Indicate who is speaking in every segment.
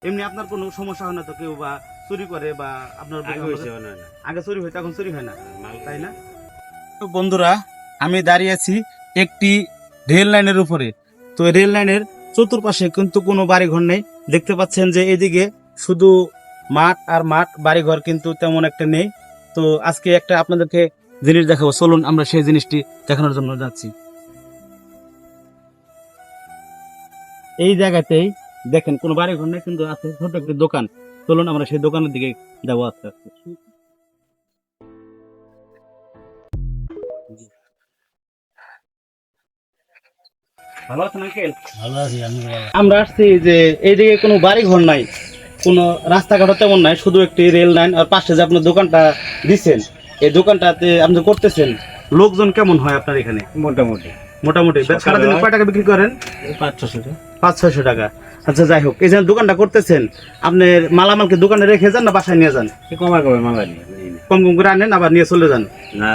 Speaker 1: এমনি আপনার কোনো সমস্যা হয় না তো, কেউ বা চুরি করে বা আপনার আগে চুরি হইতো এখন চুরি হয় না, তাই না? তো বন্ধুরা, আমি দাঁড়িয়ে আছি একটি রেল লাইনের উপরে। তো রেল লাইনের চতুর্পাশে কিন্তু কোনো বাড়িঘর নেই। দেখতে পাচ্ছেন যে এদিকে শুধু মাঠ আর মাঠ, বাড়িঘর কিন্তু তেমন একটা নেই। তো আজকে একটা আপনাদেরকে জিনিস দেখাবো, চলুন আমরা সেই জিনিসটি দেখানোর জন্য যাচ্ছি। এই জায়গাতেই দেখেন কোনো বাড়িঘর নেই, কিন্তু আছে ছোট একটি দোকান। চলুন আমরা সেই দোকানের দিকে যাবো আস্তে আস্তে। ভালো আছেন আঙ্কেল?
Speaker 2: ভালো আছি আমি।
Speaker 1: আমরা আসছি যে এইদিকে কোনো বাড়ি ঘর নাই, কোনো রাস্তাঘাটও তেমন নাই, শুধু একটি রেল লাইন আর পাশে যে আপনার দোকানটা দিচ্ছেন, এই দোকানটাতে আপনি করতেছেন। লোকজন কেমন হয় আপনার এখানে?
Speaker 2: মোটামুটি
Speaker 1: মোটামুটি সারাদিন কয় টাকা বিক্রি করেন?
Speaker 2: 500 টাকা।
Speaker 1: 500-600 টাকা। আচ্ছা, যাই হোক, এই যে দোকানটা করতেছেন, আপনার মালামালকে দোকানে রেখে যান না বাসায় নিয়ে যান?
Speaker 2: কমা কমে মালা নিয়ে
Speaker 1: কম কম করে আনেন আবার নিয়ে চলে যান?
Speaker 2: না,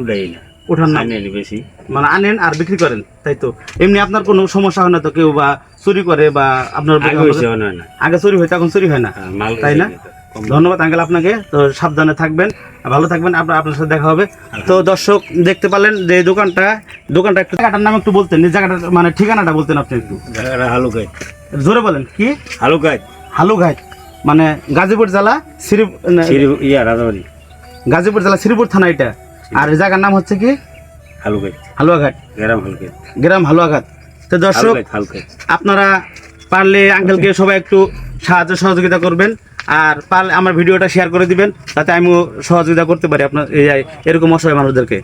Speaker 2: উঠাই না,
Speaker 1: উঠান না,
Speaker 2: আনেনি বেশি,
Speaker 1: মানে আনেন আর বিক্রি করেন, তাই তো? এমনি আপনার কোনো সমস্যা হয় না তো, কেউ বা চুরি করে বা আপনার আগে চুরি হইতো এখন চুরি হয় না, তাই না? ধন্যবাদ আঙ্কেল আপনাকে। তো সাবধানে থাকবেন, ভালো থাকবেন, আপনার সাথে দেখা হবে। তো দর্শক দেখতে পারলেন যে দোকানটা একটু, জায়গাটার নাম একটু বলতেন, জায়গাটার মানে ঠিকানাটা বলতেন আপনি একটু
Speaker 2: হালুকাই।
Speaker 1: জোরে বলেন। কি?
Speaker 2: হালুকাই,
Speaker 1: হালুঘাট, মানে গাজীপুর জেলা
Speaker 2: রাজাবাড়ি,
Speaker 1: গাজীপুর জেলা শ্রীপুর থানা এটা। আর এই জায়গার নাম হচ্ছে কি?
Speaker 2: হালুকাই,
Speaker 1: হালুয়াঘাট, গ্রাম হালুয়াঘাট। তো দর্শক আপনারা পারলে আঙ্কেলকে সবাই একটু সাহায্য সহযোগিতা করবেন, আর পারলে আমার ভিডিওটা শেয়ার করে দিবেন, যাতে আমিও সহযোগিতা করতে পারি আপনার এরকম অসহায় মানুষদেরকে।